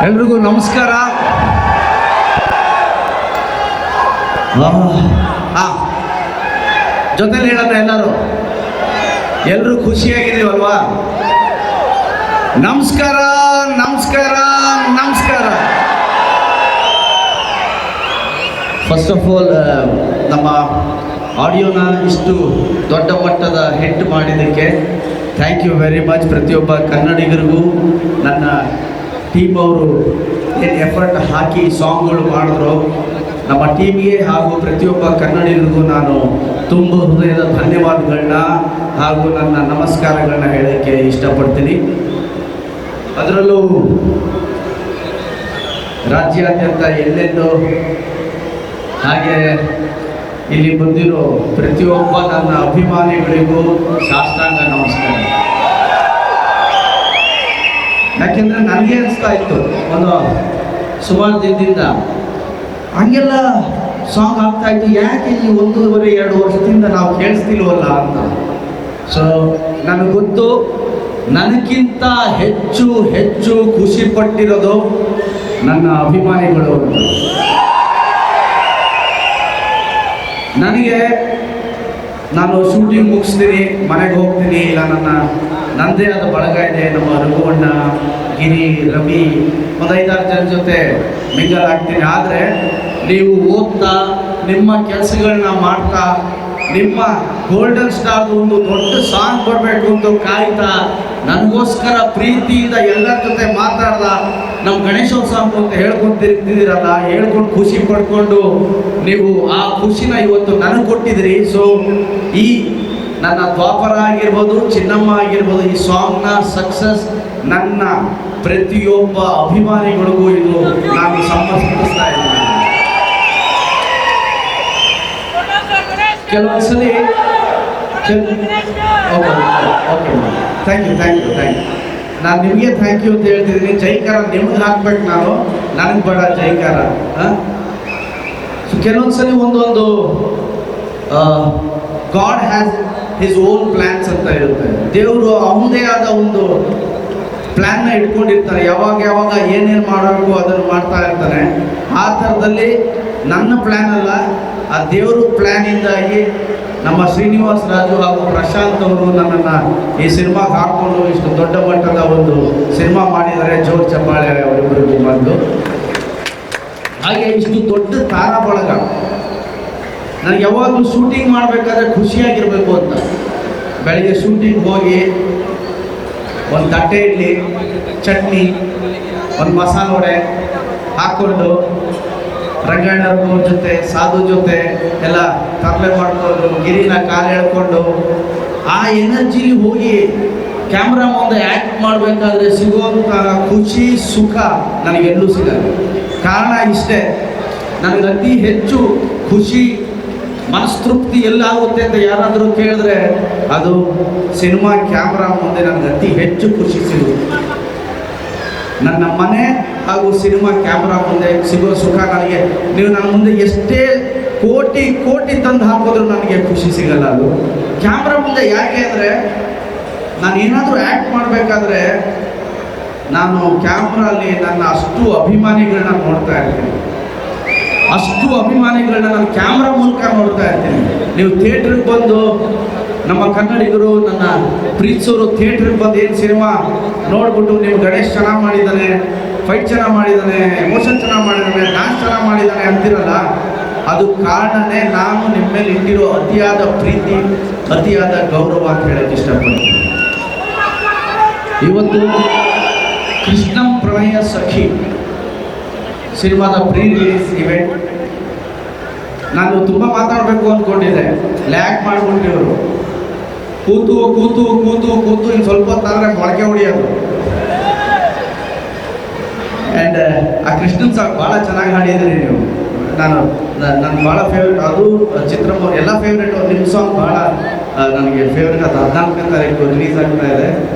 ಎಲ್ರಿಗೂ ನಮಸ್ಕಾರ. ಜೊತೆಲಿ ಹೇಳೋಣ ಎಲ್ಲರೂ ಖುಷಿಯಾಗಿದ್ದೀವಲ್ವಾ? ನಮಸ್ಕಾರ ನಮಸ್ಕಾರ ನಮಸ್ಕಾರ. ಫಸ್ಟ್ ಆಫ್ ಆಲ್ ನಮ್ಮ ಆಡಿಯೋನ ಇಷ್ಟು ದೊಡ್ಡ ಮಟ್ಟದ ಹಿಟ್ ಮಾಡಿದ್ದಕ್ಕೆ ಥ್ಯಾಂಕ್ ಯು ವೆರಿ ಮಚ್. ಪ್ರತಿಯೊಬ್ಬ ಕನ್ನಡಿಗರಿಗೂ ನನ್ನ ಟೀಮ್ ಅವರು ಏನು ಎಫರ್ಟ್ ಹಾಕಿ ಸಾಂಗ್ಗಳು ಮಾಡಿದ್ರು, ನಮ್ಮ ಟೀಮ್ಗೆ ಹಾಗೂ ಪ್ರತಿಯೊಬ್ಬ ಕನ್ನಡಿಗರಿಗೂ ನಾನು ತುಂಬ ಹೃದಯದ ಧನ್ಯವಾದಗಳನ್ನ ಹಾಗೂ ನನ್ನ ನಮಸ್ಕಾರಗಳನ್ನ ಹೇಳೋಕ್ಕೆ ಇಷ್ಟಪಡ್ತೀನಿ. ಅದರಲ್ಲೂ ರಾಜ್ಯಾದ್ಯಂತ ಎಲ್ಲೆಲ್ಲೋ ಹಾಗೆ ಇಲ್ಲಿ ಬಂದಿರೋ ಪ್ರತಿಯೊಬ್ಬ ನನ್ನ ಅಭಿಮಾನಿಗಳಿಗೂ ಸಾಷ್ಟಾಂಗ ನಮಸ್ಕಾರ. ಯಾಕೆಂದರೆ ನನಗೆ ಅನಿಸ್ತಾ ಇತ್ತು ಒಂದು ಸುಮಾರು ದಿನದಿಂದ ಹಂಗೆಲ್ಲ ಸಾಂಗ್ ಆಗ್ತಾ ಇತ್ತು, ಯಾಕೆ ಈ 1.5-2 ವರ್ಷದಿಂದ ನಾವು ಕೇಳಿಸ್ತಿಲ್ವಲ್ಲ ಅಂತ. ಸೊ ನನಗೆ ಗೊತ್ತು, ನನಗಿಂತ ಹೆಚ್ಚು ಹೆಚ್ಚು ಖುಷಿ ಪಟ್ಟಿರೋದು ನನ್ನ ಅಭಿಮಾನಿಗಳು. ನನಗೆ ನಾನು ಶೂಟಿಂಗ್ ಮುಗಿಸ್ತೀನಿ, ಮನೆಗೆ ಹೋಗ್ತೀನಿ, ಇಲ್ಲ ನನ್ನದೇ ಆದ ಬಳಗ ಇದೆ, ನಮ್ಮ ರಘುವಣ್ಣ, ಗಿರಿ, ರವಿ, ಒಂದು 5-6 ಜನ ಜೊತೆ ಮಿಂಗಲ್ ಆಗ್ತೀನಿ. ಆದರೆ ನೀವು ಓದ್ತಾ ನಿಮ್ಮ ಕೆಲಸಗಳನ್ನ ಮಾಡ್ತಾ ನಿಮ್ಮ ಗೋಲ್ಡನ್ ಸ್ಟಾರ್ ಒಂದು ದೊಡ್ಡ ಸಾಂಗ್ ಬರಬೇಕು ಅಂತ ಕಾಯ್ತಾ ನನಗೋಸ್ಕರ ಪ್ರೀತಿಯಿಂದ ಎಲ್ಲರ ಜೊತೆ ಮಾತಾಡ್ದ ನಮ್ಮ ಗಣೇಶೋತ್ಸವ ಅಂತ ಹೇಳ್ಕೊಂಡು ತಿರುಗ್ತಿದ್ದೀರಲ್ಲ, ಹೇಳ್ಕೊಂಡು ಖುಷಿ ಪಡ್ಕೊಂಡು ನೀವು ಆ ಖುಷಿನ ಇವತ್ತು ನನಗೆ ಕೊಟ್ಟಿದ್ದೀರಿ. ಸೊ ಈ ನನ್ನ ದ್ವಾಪರ ಆಗಿರ್ಬೋದು, ಚಿನ್ನಮ್ಮ ಆಗಿರ್ಬೋದು, ಈ ಸಾಂಗ್ನ ಸಕ್ಸಸ್ ನನ್ನ ಪ್ರತಿಯೊಬ್ಬ ಅಭಿಮಾನಿಗಳಿಗೂ ಇದು ನಾನು ಸಮರ್ಪಿಸ್ತಾ ಇದ್ದೀನಿ. ಕೆಲವೊಂದ್ಸಲಿ ಓಕೆ ಥ್ಯಾಂಕ್ ಯು. ನಾನು ನಿಮಗೆ ಥ್ಯಾಂಕ್ ಯು ಅಂತ ಹೇಳ್ತಿದ್ದೀನಿ. ಜೈಕಾರ ನಿಮ್ಗೆ ಹಾಕ್ಬೇಕು, ನನಗೆ ಬೇಡ ಜೈಕಾರ. ಸೊ ಕೆಲವೊಂದ್ಸಲಿ ಒಂದೊಂದು god has his own plans ಅಂತ ಇರುತ್ತೆ. ದೇವರು ಅವನದೇ ಆದ ಒಂದು ಪ್ಲ್ಯಾನ್ನ ಇಟ್ಕೊಂಡಿರ್ತಾರೆ. ಯಾವಾಗ ಏನೇನು ಮಾಡಬೇಕು ಅದನ್ನು ಮಾಡ್ತಾ ಇರ್ತಾನೆ. ಆ ಥರದಲ್ಲಿ ನನ್ನ ಪ್ಲ್ಯಾನ್ ಅಲ್ಲ, ಆ ದೇವರು ಪ್ಲ್ಯಾನಿಂದಾಗಿ ನಮ್ಮ ಶ್ರೀನಿವಾಸ್ ರಾಜು ಹಾಗೂ ಪ್ರಶಾಂತ್ ಅವರು ನನ್ನನ್ನು ಈ ಸಿನಿಮಾಗೆ ಹಾಕ್ಕೊಂಡು ಇಷ್ಟು ದೊಡ್ಡ ಮಟ್ಟದ ಒಂದು ಸಿನಿಮಾ ಮಾಡಿದ್ದಾರೆ. ಜೋರ್ ಚಪ್ಪಾಳೆ ಅವರಿಬ್ಬರಿಗೂ ಬಂದು. ಹಾಗೆ ಇಷ್ಟು ದೊಡ್ಡ ತಾರಾ ಬಳಗ. ನನಗೆ ಯಾವಾಗಲೂ ಶೂಟಿಂಗ್ ಮಾಡಬೇಕಾದ್ರೆ ಖುಷಿಯಾಗಿರಬೇಕು ಅಂತ. ಬೆಳಗ್ಗೆ ಶೂಟಿಂಗ್ ಹೋಗಿ ಒಂದು ತಟ್ಟೆ ಇಡ್ಲಿ, ಚಟ್ನಿ, ಒಂದು ಮಸಾಲೆ ವಡೆ ಹಾಕ್ಕೊಂಡು ರಂಗಣ್ಣವ್ರ ಜೊತೆ, ಸಾಧು ಜೊತೆ ಎಲ್ಲ ತರಲೆ ಮಾಡಿಕೊಂಡು ಗಿರಿನ ಕಾಲು ಎಳ್ಕೊಂಡು ಆ ಎನರ್ಜಿಲಿ ಹೋಗಿ ಕ್ಯಾಮ್ರಾ ಮುಂದೆ ಆ್ಯಕ್ಟ್ ಮಾಡಬೇಕಾದ್ರೆ ಸಿಗುವಂಥ ಖುಷಿ ಸುಖ ನನಗೆಲ್ಲೂ ಸಿಗಲ್ಲ. ಕಾರಣ ಇಷ್ಟೇ, ನನಗೆ ಅತಿ ಹೆಚ್ಚು ಖುಷಿ ಮನಸ್ತೃಪ್ತಿ ಎಲ್ಲಾಗುತ್ತೆ ಅಂತ ಯಾರಾದರೂ ಕೇಳಿದ್ರೆ ಅದು ಸಿನಿಮಾ ಕ್ಯಾಮ್ರಾ ಮುಂದೆ ನನಗೆ ಅತಿ ಹೆಚ್ಚು ಖುಷಿ ಸಿಗುತ್ತೆ. ನನ್ನ ಮನೆ ಹಾಗೂ ಸಿನಿಮಾ ಕ್ಯಾಮ್ರಾ ಮುಂದೆ ಸಿಗೋ ಸುಖ ನನಗೆ, ನೀವು ನನ್ನ ಮುಂದೆ ಎಷ್ಟೇ ಕೋಟಿ ತಂದು ಹಾಕಿದ್ರು ನನಗೆ ಖುಷಿ ಸಿಗಲ್ಲ. ಅದು ಕ್ಯಾಮ್ರಾ ಮುಂದೆ. ಯಾಕೆ ಅಂದರೆ ನಾನು ಏನಾದರೂ ಆ್ಯಕ್ಟ್ ಮಾಡಬೇಕಾದ್ರೆ ನಾನು ಕ್ಯಾಮ್ರಲ್ಲಿ ನನ್ನ ಅಷ್ಟು ಅಭಿಮಾನಿಗಳನ್ನ ನೋಡ್ತಾ ಇರ್ತೀನಿ. ಅಷ್ಟು ಅಭಿಮಾನಿಗಳನ್ನ ನಾನು ಕ್ಯಾಮ್ರಾ ಮೂಲಕ ನೋಡ್ತಾ ಇರ್ತೀನಿ. ನೀವು ಥಿಯೇಟ್ರಿಗೆ ಬಂದು ನಮ್ಮ ಕನ್ನಡಿಗರು ನನ್ನ ಪ್ರೀತಿಸೋರು ಥಿಯೇಟ್ರಿಗೆ ಬಂದು ಏನು ಸಿನಿಮಾ ನೋಡ್ಬಿಟ್ಟು ನೀವು ಗಣೇಶ್ ಚೆನ್ನಾಗಿ ಮಾಡಿದ್ದಾನೆ, ಫೈಟ್ ಚೆನ್ನಾಗಿ ಮಾಡಿದ್ದಾನೆ, ಎಮೋಷನ್ ಚೆನ್ನಾಗಿ ಮಾಡಿದ್ದಾನೆ, ಡ್ಯಾನ್ಸ್ ಚೆನ್ನಾಗಿ ಮಾಡಿದ್ದಾನೆ ಅಂತಿರಲ್ಲ, ಅದು ಕಾರಣನೇ ನಾನು ನಿಮ್ಮ ಮೇಲೆ ಇಟ್ಟಿರೋ ಅತಿಯಾದ ಪ್ರೀತಿ, ಅತಿಯಾದ ಗೌರವ ಅಂತ ಹೇಳಕ್ಕೆ ಇಷ್ಟಪಡ್ತೀನಿ. ಇವತ್ತು ಕೃಷ್ಣಂ ಪ್ರಣಯ ಸಖಿ ಸಿನಿಮಾದ ಪ್ರೀ ರಿಲೀಸ್ ಇವೆಂಟ್. ನಾನು ತುಂಬ ಮಾತಾಡಬೇಕು ಅಂದ್ಕೊಂಡಿದ್ದೆ, ಲ್ಯಾಕ್ ಮಾಡಿಬಿಟ್ಟಿವರು. ಕೂತು ಇನ್ನು ಸ್ವಲ್ಪ ಹೊತ್ತಾದರೆ ಮೊಳಕೆ ಹೊಡಿಯೋದು. ಆ್ಯಂಡ್ ಆ ಕೃಷ್ಣನ್ ಸಾಂಗ್ ಭಾಳ ಚೆನ್ನಾಗಿ ಹಾಡಿದ್ರಿ ನೀವು. ನನ್ನ ಭಾಳ ಫೇವ್ರೇಟ್ ಅದು. ಚಿತ್ರಮ್ಮ ಎಲ್ಲ ಫೇವ್ರೇಟು. ನಿಮ್ಮ ಸಾಂಗ್ ಭಾಳ ನನಗೆ ಫೇವ್ರೇಟ್. ಅದು 14ನೇ ತಾರೀಕು ರಿಲೀಸ್ ಆಗ್ತಾ ಇದೆ.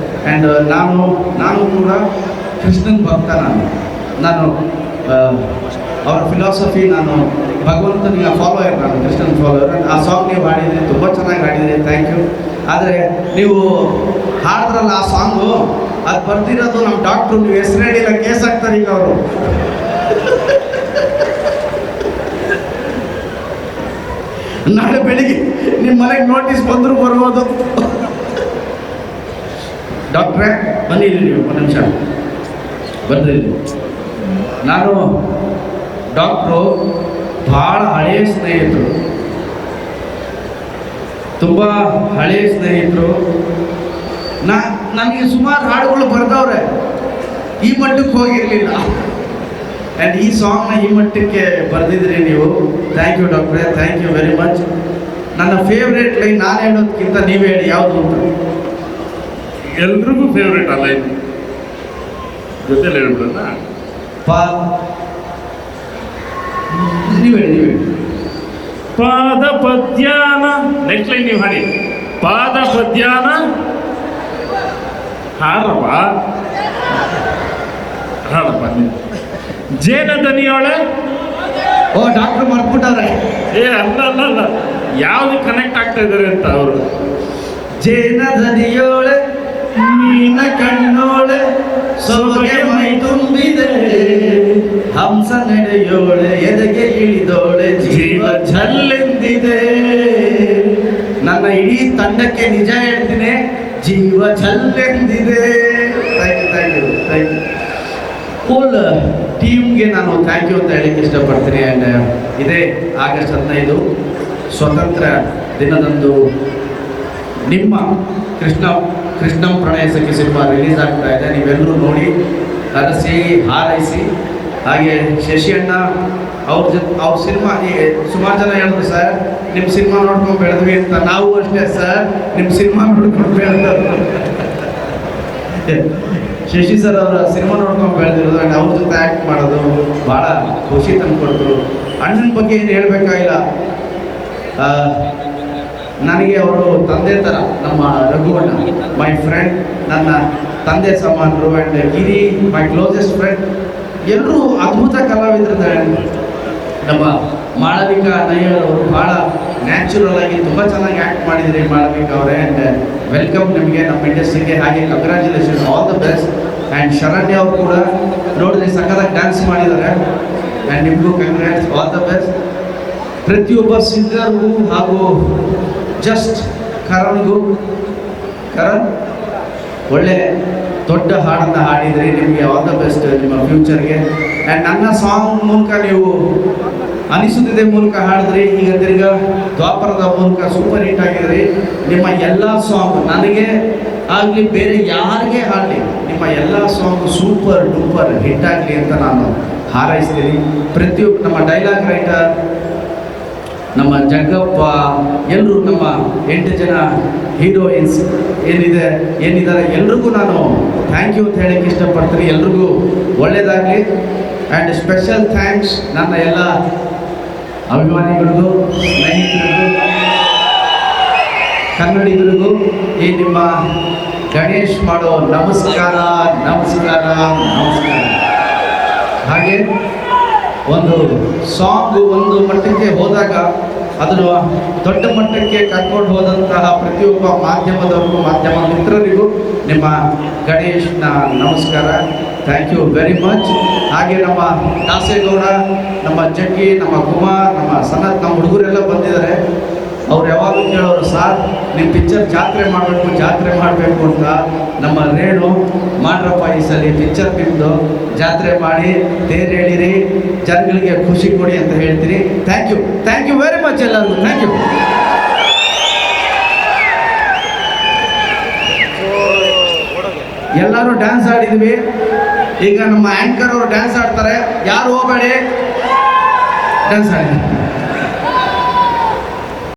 ಆ್ಯಂಡ್ ನಾನು ಕೂಡ ಕೃಷ್ಣನ್ ಭಕ್ತ. ನಾನು ಅವ್ರ ಫಿಲಾಸಫಿ, ನಾನು ಭಗವಂತನಿಗೆ ಫಾಲೋಯರ್, ನಾನು ಕೃಷ್ಣನ್ ಫಾಲೋಯರ್. ಆ ಸಾಂಗ್ ನೀವು ಹಾಡಿದ್ರಿ, ತುಂಬ ಚೆನ್ನಾಗಿ ಹಾಡಿದ್ರಿ, ಥ್ಯಾಂಕ್ ಯು. ಆದರೆ ನೀವು ಹಾಡಿದ್ರಲ್ಲ ಆ ಸಾಂಗು, ಅದು ಬರ್ದಿರೋದು ನಮ್ಮ ಡಾಕ್ಟ್ರು, ನೀವು ಹೆಸರು ಹೇಳಿಲ್ಲ ಕೇಸ್ ಆಗ್ತಾರೆ ಈಗ ಅವರು. ನಾಳೆ ಬೆಳಿಗ್ಗೆ ನಿಮ್ಮ ಮನೆಗೆ ನೋಟಿಸ್ ಬಂದರೂ ಬರ್ಬೋದು. ಡಾಕ್ಟ್ರೇ ಬನ್ನಿ ಇಲ್ಲಿ, ನೀವು ಒಂದು ನಿಮಿಷ ಬನ್ರಿ. ನಾನು ಡಾಕ್ಟ್ರು ಭಾಳ ಹಳೆಯ ಸ್ನೇಹಿತರು, ತುಂಬ ಹಳೆಯ ಸ್ನೇಹಿತರು. ನನಗೆ ಸುಮಾರು ಹಾಡುಗಳು ಬರ್ದವ್ರೆ, ಈ ಮಟ್ಟಕ್ಕೆ ಹೋಗಿರಲಿಲ್ಲ. ಆ್ಯಂಡ್ ಈ ಸಾಂಗ್ನ ಈ ಮಟ್ಟಕ್ಕೆ ಬರೆದಿದ್ರಿ ನೀವು. ಥ್ಯಾಂಕ್ ಯು ಡಾಕ್ಟ್ರೇ, ಥ್ಯಾಂಕ್ ಯು ವೆರಿ ಮಚ್. ನನ್ನ ಫೇವ್ರೇಟ್ ಲೈನ್ ನಾನು ಹೇಳೋದಕ್ಕಿಂತ ನೀವು ಹೇಳಿ ಯಾವುದು ಅಂತ. ಎಲ್ರಿಗೂ ಫೇವ್ರೇಟ್ ಅಲ್ಲ ಇದು, ಜೊತೆಲಿ ಹೇಳ್ಬಿಡೋಣ. ನೀವು ಹೇಳಿ. ಪಾದ ಪದ್ಯಾನ, ನೆಕ್ಸ್ಟ್ ಲೈನ್ ನೀವು ಹಾಡಿ. ಪಾದ ಪದ್ಯಾನ ಹಾಡಪ್ಪ ಜೇನ ದನಿಯೋಳೆ. ಓ ಡಾಕ್ಟರ್ ಮರ್ಬಿಟ್ಟವ್ರೆ. ಅಲ್ಲ ಯಾವ್ದು ಕನೆಕ್ಟ್ ಆಗ್ತಾ ಇದ್ದಾರೆ ಅಂತ ಅವರು. ಜೇನ ದನಿಯೋಳೆ ಮೀನ ಕಣ್ಣೋಳೆ ಸೊಬಗೆ ಮೈ ತುಂಬಿದೆ, ಹಂಸ ನಡೆಯೋಳೆ ಎದೆಗೆ ಇಳಿದೋಳೆ ಜೀವ ಝಲ್ಲೆಂದಿದೆ. ನನ್ನ ಇಡೀ ತಂಡಕ್ಕೆ ನಿಜ ಹೇಳ್ತೀನಿ, ಜೀವ ಝಲ್ಲೆಂದಿದೆ. Thank you. ಹೋಲ್ ಟೀಮ್ಗೆ ನಾನು ಥ್ಯಾಂಕ್ ಯು ಅಂತ ಹೇಳಕ್ಕೆ ಇಷ್ಟಪಡ್ತೀನಿ. ಆ್ಯಂಡ್ ಇದೇ ಆಗಸ್ಟ್ 15 ಸ್ವಾತಂತ್ರ್ಯ ದಿನದಂದು ನಿಮ್ಮ ಕೃಷ್ಣಂ ಪ್ರಣಯ ಸಖಿ ಸಿನಿಮಾ ರಿಲೀಸ್ ಆಗ್ತಾ ಇದೆ. ನೀವೆಲ್ಲರೂ ನೋಡಿ, ಹರಸಿ ಹಾರೈಸಿ. ಹಾಗೆ ಶಶಿ ಅಣ್ಣ ಅವ್ರ ಸಿನಿಮಾ ಸುಮಾರು ಜನ ಹೇಳಿದ್ರು, ಸರ್ ನಿಮ್ಮ ಸಿನಿಮಾ ನೋಡ್ಕೊಂಡು ಬೆಳೆದ್ವಿ ಅಂತ. ನಾವು ಅಷ್ಟೇ ಸರ್, ನಿಮ್ಮ ಸಿನಿಮಾ ನೋಡ್ಕೊಂಡು ಬೆಳೆದ್ರು. ಶಶಿ ಸರ್ ಅವರ ಸಿನಿಮಾ ನೋಡ್ಕೊಂಡು ಬೆಳೆದಿರೋದು ಆ್ಯಂಡ್ ಅವ್ರ ಜೊತೆ ಆ್ಯಕ್ಟ್ ಮಾಡೋದು ಭಾಳ ಖುಷಿ ತಂದುಕೊಡ್ತು. ಅಣ್ಣನ ಬಗ್ಗೆ ಏನು ಹೇಳಬೇಕಾಗಿಲ್ಲ, ನನಗೆ ಅವರು ತಂದೆ ಥರ. ನಮ್ಮ ರಘುವಣ್ಣ ಮೈ ಫ್ರೆಂಡ್, ನನ್ನ ತಂದೆ ಸಮಾನರು. And Giri my closest friend. ಎಲ್ಲರೂ ಅದ್ಭುತ ಕಲಾವಿದರಿದ್ದಾರೆ. ನಮ್ಮ ಮಾಳವಿಕಾ ನಯ್ಯರ್ ಅವರು ಭಾಳ ನ್ಯಾಚುರಲ್ ಆಗಿ ತುಂಬ ಚೆನ್ನಾಗಿ ಆ್ಯಕ್ಟ್ ಮಾಡಿದಿರಿ ಮಾಳವಿಕಾ ಅವರೇ. ಆ್ಯಂಡ್ ವೆಲ್ಕಮ್ ನಿಮಗೆ ನಮ್ಮ ಇಂಡಸ್ಟ್ರಿಗೆ. ಹಾಗೆ congratulations, all the best. And Sharanya ಅವರು ಕೂಡ ನೋಡಿದ್ರೆ ಸಖತ್ತಾಗಿ ಡ್ಯಾನ್ಸ್ ಮಾಡಿದ್ದಾರೆ. ಆ್ಯಂಡ್ ನಿಮಗೂ ಕಂಗ್ರ್ಯಾಟ್ಸ್, ಆಲ್ ದ ಬೆಸ್ಟ್. ಪ್ರತಿಯೊಬ್ಬ ಸಿಂಗರ್ಗೂ ಹಾಗೂ ಜಸ್ಟ್ ಕರಣ್ ಒಳ್ಳೆ ದೊಡ್ಡ ಹಾಡನ್ನು ಹಾಡಿದ್ರಿ. ನಿಮಗೆ ಆಲ್ ದ ಬೆಸ್ಟ್ ನಿಮ್ಮ ಫ್ಯೂಚರ್ಗೆ. ಆ್ಯಂಡ್ ನನ್ನ ಸಾಂಗ್ ಮೂಲಕ ನೀವು ಅನಿಸುತ್ತಿದೆ ಮೂಲಕ ಹಾಡಿದ್ರಿ. ಈಗ ತಿರ್ಗ ದ್ವಾಪರದ ಮೂಲಕ ಸೂಪರ್ ಹಿಟ್ ಆಗಿದ್ರಿ. ನಿಮ್ಮ ಎಲ್ಲ ಸಾಂಗ್ ನನಗೆ ಆಗಲಿ ಬೇರೆ ಯಾರಿಗೆ ಹಾಡಲಿ, ನಿಮ್ಮ ಎಲ್ಲ ಸಾಂಗ್ ಸೂಪರ್ ಡೂಪರ್ ಹಿಟ್ ಆಗಲಿ ಅಂತ ನಾನು ಹಾರೈಸ್ತೀನಿ. ಪ್ರತಿಯೊಬ್ಬ ನಮ್ಮ ಡೈಲಾಗ್ ರೈಟರ್, ನಮ್ಮ ಜಗ್ಗಪ್ಪ, ಎಲ್ಲರೂ ನಮ್ಮ 8 ಜನ ಹೀರೋಯಿನ್ಸ್ ಏನಿದ್ದಾರೆ ಎಲ್ರಿಗೂ ನಾನು ಥ್ಯಾಂಕ್ ಯು ಅಂತ ಹೇಳಕ್ಕೆ ಇಷ್ಟಪಡ್ತೀನಿ. ಎಲ್ರಿಗೂ ಒಳ್ಳೆಯದಾಗಲಿ. ಆ್ಯಂಡ್ ಸ್ಪೆಷಲ್ ಥ್ಯಾಂಕ್ಸ್ ನನ್ನ ಎಲ್ಲ ಅಭಿಮಾನಿಗಳಿಗೂ, ಸ್ನೇಹಿತರಿಗೂ, ಕನ್ನಡಿಗರಿಗೂ ಈ ನಿಮ್ಮ ಗಣೇಶ್ ಮಾಡೋ ನಮಸ್ಕಾರ. ಹಾಗೆ ಒಂದು ಸಾಂಗು ಒಂದು ಮಟ್ಟಕ್ಕೆ ಹೋದಾಗ ಅದನ್ನು ದೊಡ್ಡ ಮಟ್ಟಕ್ಕೆ ಕರ್ಕೊಂಡು ಹೋದಂತಹ ಪ್ರತಿಯೊಬ್ಬ ಮಾಧ್ಯಮದವರಿಗೂ, ಮಾಧ್ಯಮ ಮಿತ್ರರಿಗೂ ನಿಮ್ಮ ಗಣೇಶ್ನ ನಮಸ್ಕಾರ. Thank you very much. ಹಾಗೆ ನಮ್ಮ ದಾಸೇಗೌಡ, ನಮ್ಮ ಜಗ್ಗಿ, ನಮ್ಮ ಕುಮಾರ್, ನಮ್ಮ ಸನತ್, ನಮ್ಮ ಹುಡುಗರೆಲ್ಲ ಬಂದಿದ್ದಾರೆ. ಅವ್ರು ಯಾವಾಗಲೂ ಕೇಳೋರು, ಸಾರ್ ನಿಮ್ಮ ಪಿಕ್ಚರ್ ಜಾತ್ರೆ ಮಾಡಬೇಕು ಅಂತ. ನಮ್ಮ ರೇಣು ಮಾಡ್ರಪ್ಪ, ಈ ಸಲ ಪಿಕ್ಚರ್ ನಿಮ್ಮದು ಜಾತ್ರೆ ಮಾಡಿ ತೇರು ಹೇಳಿರಿ, ಜನಗಳಿಗೆ ಖುಷಿ ಕೊಡಿ ಅಂತ ಹೇಳ್ತೀನಿ. ಥ್ಯಾಂಕ್ ಯು ವೆರಿ ಮಚ್ ಎಲ್ಲರಿಗೂ. Thank you. ಎಲ್ಲರೂ ಡ್ಯಾನ್ಸ್ ಆಡಿದ್ವಿ. ಈಗ ನಮ್ಮ ಆ್ಯಂಕರ್ ಅವರು ಡ್ಯಾನ್ಸ್ ಆಡ್ತಾರೆ, ಯಾರು ಹೋಗಬೇಡಿ, ಡ್ಯಾನ್ಸ್ ಆಡಿ.